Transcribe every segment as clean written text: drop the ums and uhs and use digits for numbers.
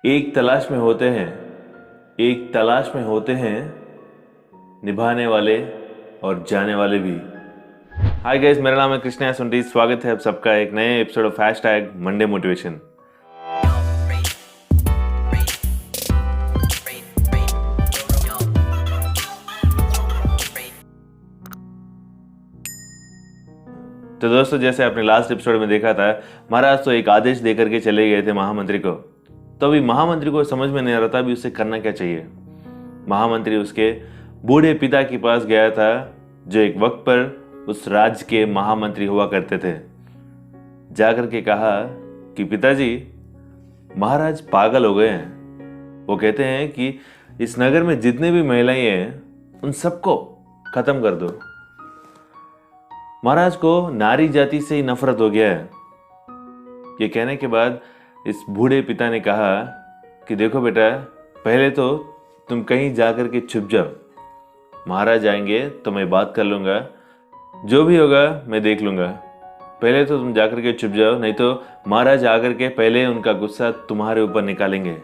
एक तलाश में होते हैं, एक तलाश में होते हैं निभाने वाले और जाने वाले भी। हाय गाइस, मेरा नाम है कृष्णा सुंडी। स्वागत है आप सबका एक नए episode of hashtag Monday motivation. तो दोस्तों, जैसे आपने लास्ट एपिसोड में देखा था, महाराज तो एक आदेश देकर के चले गए थे महामंत्री को। तो अभी महामंत्री को समझ में नहीं आ रहा था अभी उसे करना क्या चाहिए। महामंत्री उसके बूढ़े पिता के पास गया था, जो एक वक्त पर उस राज्य के महामंत्री हुआ करते थे। जाकर के कहा कि पिताजी, महाराज पागल हो गए हैं। वो कहते हैं कि इस नगर में जितने भी महिलाएं हैं उन सबको खत्म कर दो। महाराज को नारी जाति से ही नफरत हो गया है। ये कहने के बाद इस बूढ़े पिता ने कहा कि देखो बेटा, पहले तो तुम कहीं जाकर के छुप जाओ। महाराज आएंगे तो मैं बात कर लूंगा, जो भी होगा मैं देख लूंगा। पहले तो तुम जाकर के छुप जाओ, नहीं तो महाराज आकर के पहले उनका गुस्सा तुम्हारे ऊपर निकालेंगे।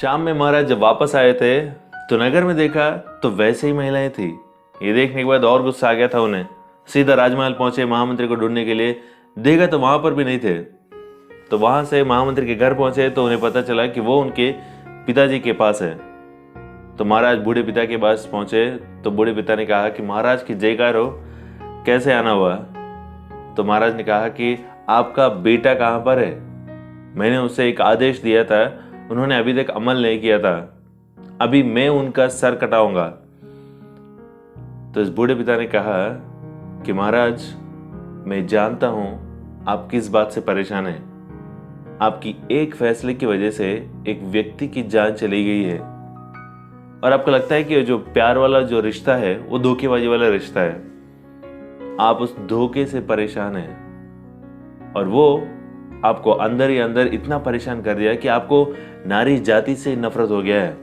शाम में महाराज जब वापस आए थे तो नगर में देखा तो वैसे ही महिलाएं थी। ये देखने के बाद और गुस्सा आ गया था उन्हें। सीधा राजमहल पहुंचे महामंत्री को ढूंढने के लिए। देखा तो वहां पर भी नहीं थे। तो वहां से महामंत्री के घर पहुंचे तो उन्हें पता चला कि वो उनके पिताजी के पास है। तो महाराज बूढ़े पिता के पास पहुंचे तो बूढ़े पिता ने कहा कि महाराज की जयकार हो, कैसे आना हुआ। तो महाराज ने कहा कि आपका बेटा कहां पर है? मैंने उसे एक आदेश दिया था, उन्होंने अभी तक अमल नहीं किया था। अभी मैं उनका सर कटाऊंगा। तो इस बूढ़े पिता ने कहा कि महाराज, मैं जानता हूं आप किस बात से परेशान हैं। आपकी एक फैसले की वजह से एक व्यक्ति की जान चली गई है और आपको लगता है कि जो प्यार वाला जो रिश्ता है वो धोखेबाजी वाला रिश्ता है। आप उस धोखे से परेशान हैं और वो आपको अंदर ही अंदर इतना परेशान कर दिया कि आपको नारी जाति से नफरत हो गया है।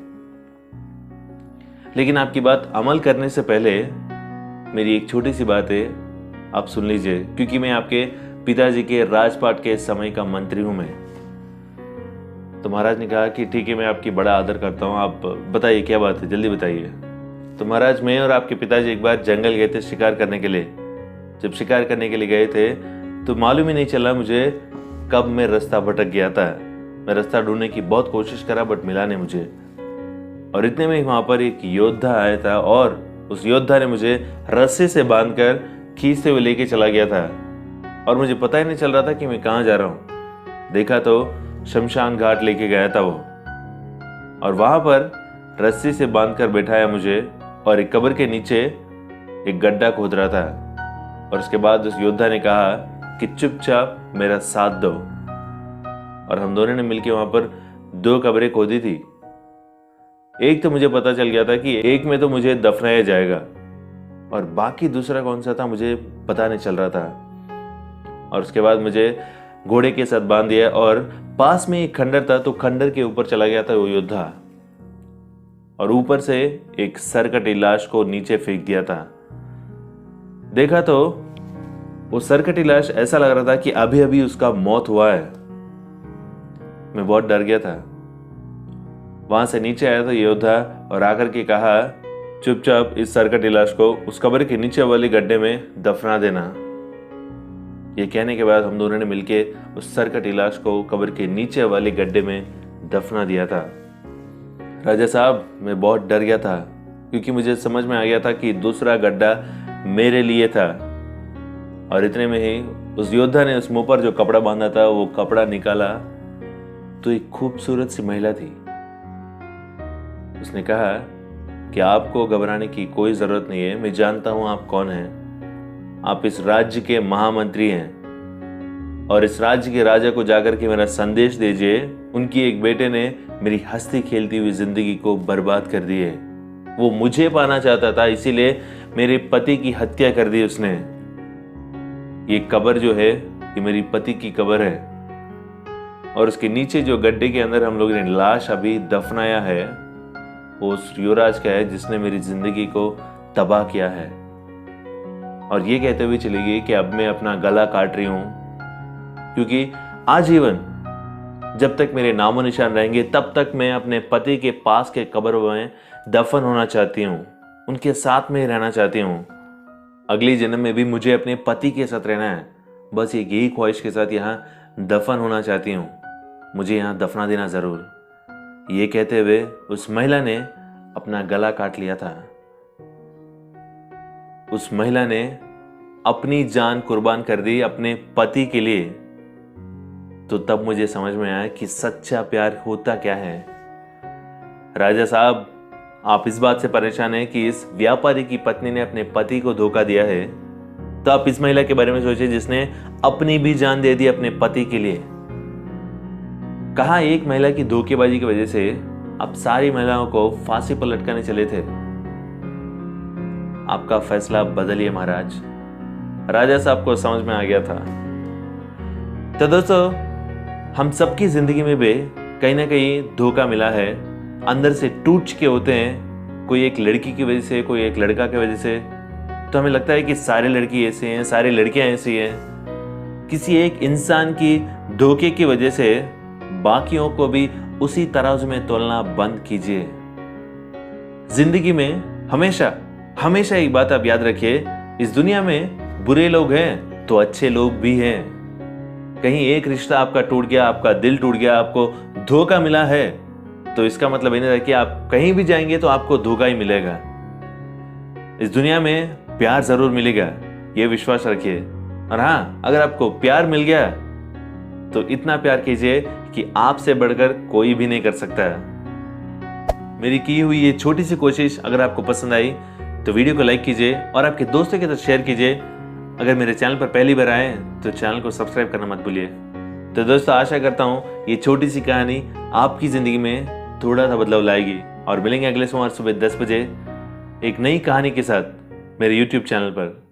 लेकिन आपकी बात अमल करने से पहले मेरी एक छोटी सी बात है, आप सुन लीजिए, क्योंकि मैं आपके पिताजी के राजपाट के समय का मंत्री हूं मैं। तो महाराज ने कहा कि ठीक है, मैं आपकी बड़ा आदर करता हूं, आप बताइए क्या बात है, जल्दी बताइए। तो महाराज, मैं और आपके पिताजी एक बार जंगल गए थे शिकार करने के लिए। जब शिकार करने के लिए गए थे तो मालूम ही नहीं चला मुझे कब मैं रास्ता भटक गया था। मैं रास्ता ढूंढने की बहुत कोशिश करा बट मिला नहीं मुझे। और इतने में वहां पर एक योद्धा आया था और उस योद्धा ने मुझे रस्से से बांधकर खींचते हुए लेके चला गया था और मुझे पता ही नहीं चल रहा था कि मैं कहां जा रहा हूं। देखा तो शमशान घाट लेके गया था वो, और वहां पर रस्सी से बांधकर बैठाया मुझे और एक कब्र के नीचे एक गड्ढा खोद रहा था। और उसके बाद उस योद्धा ने कहा कि चुपचाप मेरा साथ दो। और हम दोनों ने मिलकर वहां पर 2 कब्रें खोदी थी। एक तो मुझे पता चल गया था कि एक में तो मुझे दफनाया जाएगा और बाकी दूसरा कौन सा था मुझे पता नहीं चल रहा था। और उसके बाद मुझे घोड़े के साथ बांध दिया और पास में एक खंडर था, तो खंडर के ऊपर चला गया था वो योद्धा और ऊपर से एक सरकटी लाश को नीचे फेंक दिया था। देखा तो वो सरकटी लाश ऐसा लग रहा था कि अभी अभी उसका मौत हुआ है। मैं बहुत डर गया था। वहां से नीचे आया था योद्धा और आकर के कहा, चुपचाप इस सरकटी लाश को उस कब्र के नीचे वाले गड्ढे में दफना देना। ये कहने के बाद हम दोनों ने मिलके उस सरकटी लाश को कब्र के नीचे वाले गड्ढे में दफना दिया था। राजा साहब, मैं बहुत डर गया था क्योंकि मुझे समझ में आ गया था कि दूसरा गड्ढा मेरे लिए था। और इतने में ही उस योद्धा ने उस मुंह पर जो कपड़ा बांधा था वो कपड़ा निकाला तो एक खूबसूरत सी महिला थी। उसने कहा कि आपको घबराने की कोई जरूरत नहीं है, मैं जानता हूं आप कौन हैं। आप इस राज्य के महामंत्री हैं और इस राज्य के राजा को जाकर के मेरा संदेश दीजिए, उनकी एक बेटे ने मेरी हंसती खेलती हुई जिंदगी को बर्बाद कर दी है। वो मुझे पाना चाहता था, इसीलिए मेरे पति की हत्या कर दी उसने। ये कब्र जो है ये मेरी पति की कब्र है और उसके नीचे जो गड्ढे के अंदर हम लोगों ने लाश अभी दफनाया है वो उस युवराज का है जिसने मेरी जिंदगी को तबाह किया है। और ये कहते हुए चली गई कि अब मैं अपना गला काट रही हूं क्योंकि आजीवन जब तक मेरे नामो निशान रहेंगे तब तक मैं अपने पति के पास के कब्र में दफन होना चाहती हूँ, उनके साथ में ही रहना चाहती हूँ। अगले जन्म में भी मुझे अपने पति के साथ रहना है। बस एक यही ख्वाहिश के साथ यहाँ दफन होना चाहती हूँ। मुझे यहाँ दफना देना ज़रूर। ये कहते हुए उस महिला ने अपना गला काट लिया था। उस महिला ने अपनी जान कुर्बान कर दी अपने पति के लिए। तो तब मुझे समझ में आया कि सच्चा प्यार होता क्या है। राजा साहब, आप इस बात से परेशान हैं कि इस व्यापारी की पत्नी ने अपने पति को धोखा दिया है, तो आप इस महिला के बारे में सोचिए जिसने अपनी भी जान दे दी अपने पति के लिए। कहा एक महिला की धोखेबाजी की वजह से अब सारी महिलाओं को फांसी पर लटकाने चले थे। आपका फैसला बदलिए महाराज। राजा साहब को समझ में आ गया था। तो दोस्तों, हम सबकी जिंदगी में भी कहीं ना कहीं धोखा मिला है, अंदर से टूट चुके होते हैं। कोई एक लड़की की वजह से, कोई एक लड़का की वजह से। तो हमें लगता है कि सारे लड़की ऐसे हैं, सारी लड़कियां ऐसी हैं। किसी एक इंसान की धोखे की वजह से बाकियों को भी उसी तराजू में तोलना बंद कीजिए। जिंदगी में हमेशा हमेशा एक बात आप याद रखिए, इस दुनिया में बुरे लोग हैं तो अच्छे लोग भी हैं। कहीं एक रिश्ता आपका टूट गया, आपका दिल टूट गया, आपको धोखा मिला है, तो इसका मतलब ये नहीं है कि आप कहीं भी जाएंगे तो आपको धोखा ही मिलेगा। इस दुनिया में प्यार जरूर मिलेगा, ये विश्वास रखिए। और हाँ, अगर आपको प्यार मिल गया तो इतना प्यार कीजिए कि आपसे बढ़कर कोई भी नहीं कर सकता। मेरी की हुई ये छोटी सी कोशिश अगर आपको पसंद आई तो वीडियो को लाइक कीजिए और आपके दोस्तों के साथ शेयर कीजिए। अगर मेरे चैनल पर पहली बार आए तो चैनल को सब्सक्राइब करना मत भूलिए। तो दोस्तों, आशा करता हूँ ये छोटी सी कहानी आपकी ज़िंदगी में थोड़ा सा बदलाव लाएगी। और मिलेंगे अगले सोमवार सुबह 10 बजे एक नई कहानी के साथ मेरे YouTube चैनल पर।